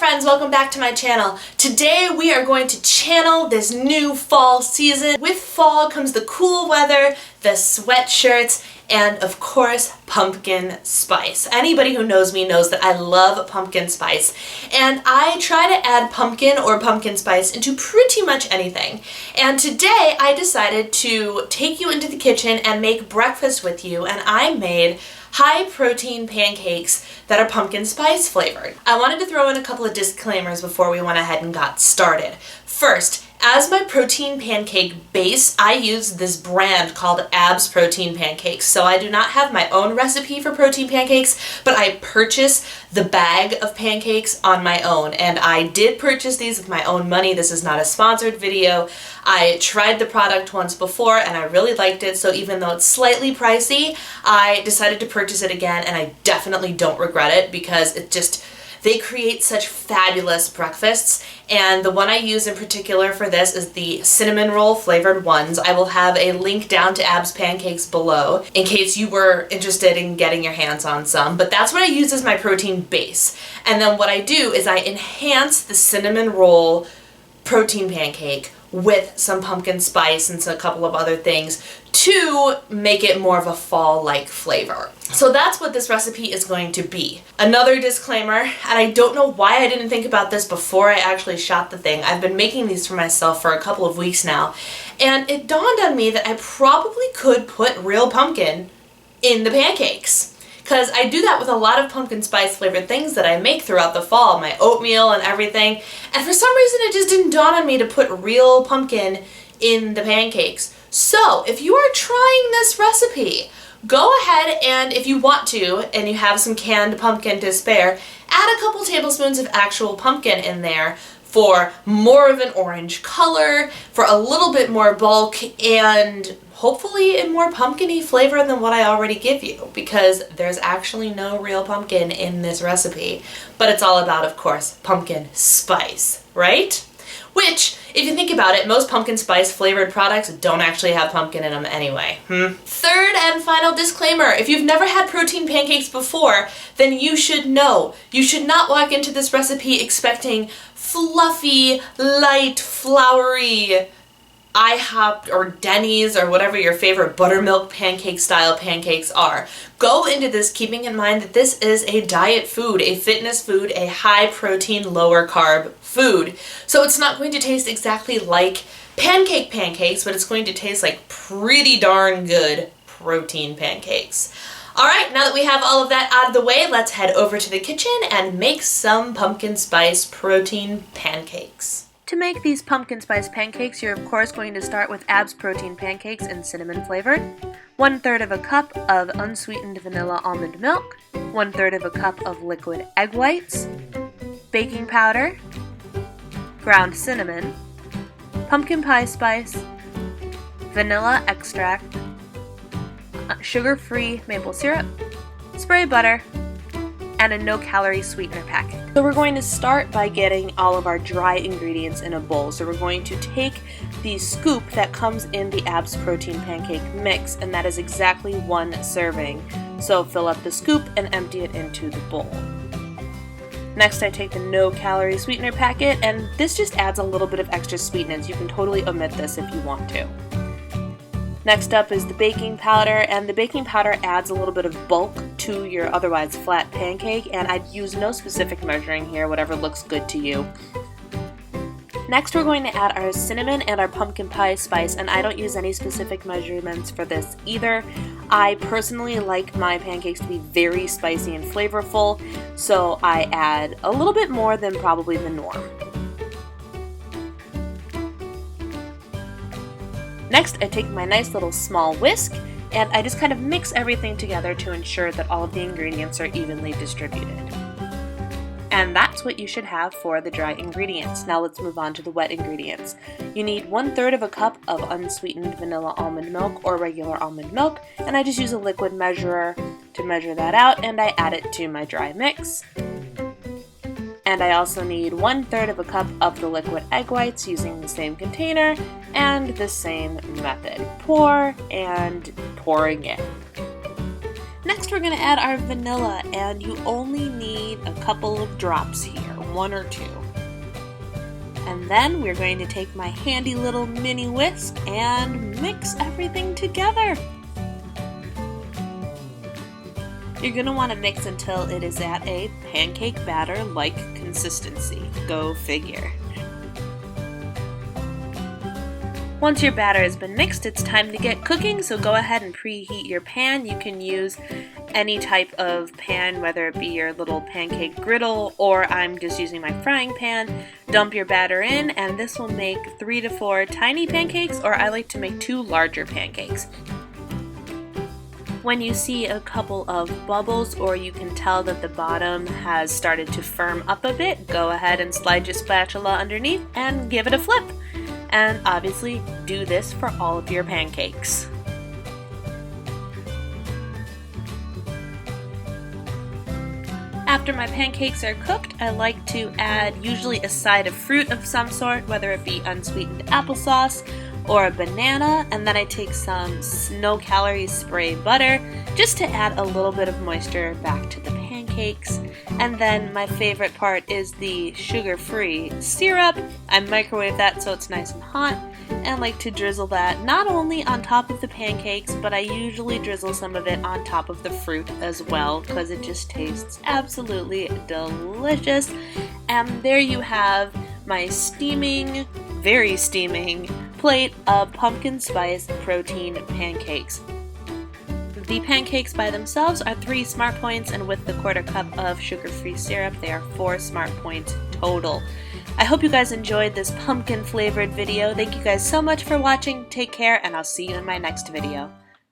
friends, welcome back to my channel. Today we are going to channel this new fall season. With fall comes the cool weather, the sweatshirts, and of course pumpkin spice. Anybody who knows me knows that I love pumpkin spice, and I try to add pumpkin or pumpkin spice into pretty much anything. And today I decided to take you into the kitchen and make breakfast with you, and I made high protein pancakes that are pumpkin spice flavored. I wanted to throw in a couple of disclaimers before we went ahead and got started. First, as my protein pancake base, I use this brand called Abs Protein Pancakes. So I do not have my own recipe for protein pancakes, but I purchase the bag of pancakes on my own. And I did purchase these with my own money. This is not a sponsored video. I tried the product once before and I really liked it. So even though it's slightly pricey, I decided to purchase it again, and I definitely don't regret it because they create such fabulous breakfasts, and the one I use in particular for this is the cinnamon roll flavored ones. I will have a link down to Abs Pancakes below in case you were interested in getting your hands on some, but that's what I use as my protein base. And then what I do is I enhance the cinnamon roll protein pancake with some pumpkin spice and a couple of other things to make it more of a fall-like flavor. So that's what this recipe is going to be. Another disclaimer, and I don't know why I didn't think about this before I actually shot the thing. I've been making these for myself for a couple of weeks now, and it dawned on me that I probably could put real pumpkin in the pancakes. Because I do that with a lot of pumpkin spice flavored things that I make throughout the fall, my oatmeal and everything, and for some reason it just didn't dawn on me to put real pumpkin in the pancakes. So if you are trying this recipe, go ahead and if you want to, and you have some canned pumpkin to spare, add a couple tablespoons of actual pumpkin in there for more of an orange color, for a little bit more bulk, and hopefully a more pumpkin-y flavor than what I already give you, because there's actually no real pumpkin in this recipe. But it's all about, of course, pumpkin spice, right? Which, if you think about it, most pumpkin spice flavored products don't actually have pumpkin in them anyway. Third and final disclaimer, if you've never had protein pancakes before, then you should know. You should not walk into this recipe expecting fluffy, light, floury, IHOP or Denny's or whatever your favorite buttermilk pancake style pancakes are. Go into this keeping in mind that this is a diet food, a fitness food, a high protein, lower carb food. So it's not going to taste exactly like pancakes, but it's going to taste like pretty darn good protein pancakes. Alright, now that we have all of that out of the way, let's head over to the kitchen and make some pumpkin spice protein pancakes. To make these pumpkin spice pancakes, you're of course going to start with Abs Protein Pancakes in cinnamon flavored, 1/3 of a cup of unsweetened vanilla almond milk, 1/3 of a cup of liquid egg whites, baking powder, ground cinnamon, pumpkin pie spice, vanilla extract, sugar-free maple syrup, spray butter, and a no-calorie sweetener packet. So we're going to start by getting all of our dry ingredients in a bowl. So we're going to take the scoop that comes in the Abs Protein Pancake mix, and that is exactly 1 serving. So fill up the scoop and empty it into the bowl. Next, I take the no-calorie sweetener packet, and this just adds a little bit of extra sweetness. You can totally omit this if you want to. Next up is the baking powder, and the baking powder adds a little bit of bulk to your otherwise flat pancake, and I'd use no specific measuring here, whatever looks good to you. Next, we're going to add our cinnamon and our pumpkin pie spice, and I don't use any specific measurements for this either. I personally like my pancakes to be very spicy and flavorful, so I add a little bit more than probably the norm. Next, I take my nice little small whisk, and I just kind of mix everything together to ensure that all of the ingredients are evenly distributed. And that's what you should have for the dry ingredients. Now let's move on to the wet ingredients. You need 1/3 of a cup of unsweetened vanilla almond milk or regular almond milk, and I just use a liquid measurer to measure that out, and I add it to my dry mix. And I also need 1/3 of a cup of the liquid egg whites using the same container and the same method. Pour and pour again. Next we're going to add our vanilla, and you only need a couple of drops here. 1 or 2. And then we're going to take my handy little mini whisk and mix everything together. You're going to want to mix until it is at a pancake batter-like consistency. Go figure. Once your batter has been mixed, it's time to get cooking, so go ahead and preheat your pan. You can use any type of pan, whether it be your little pancake griddle, or I'm just using my frying pan. Dump your batter in, and this will make 3 to 4 tiny pancakes, or I like to make 2 larger pancakes. When you see a couple of bubbles, or you can tell that the bottom has started to firm up a bit, go ahead and slide your spatula underneath and give it a flip. And obviously do this for all of your pancakes. After my pancakes are cooked, I like to add usually a side of fruit of some sort, whether it be unsweetened applesauce or a banana, and then I take some no-calorie spray butter just to add a little bit of moisture back to the pancakes. And then my favorite part is the sugar-free syrup. I microwave that so it's nice and hot, and like to drizzle that not only on top of the pancakes, but I usually drizzle some of it on top of the fruit as well, because it just tastes absolutely delicious. And there you have my steaming, very steaming plate of pumpkin spice protein pancakes. The pancakes by themselves are 3 smart points, and with the 1/4 cup of sugar-free syrup, they are 4 smart points total. I hope you guys enjoyed this pumpkin flavored video. Thank you guys so much for watching. Take care, and I'll see you in my next video.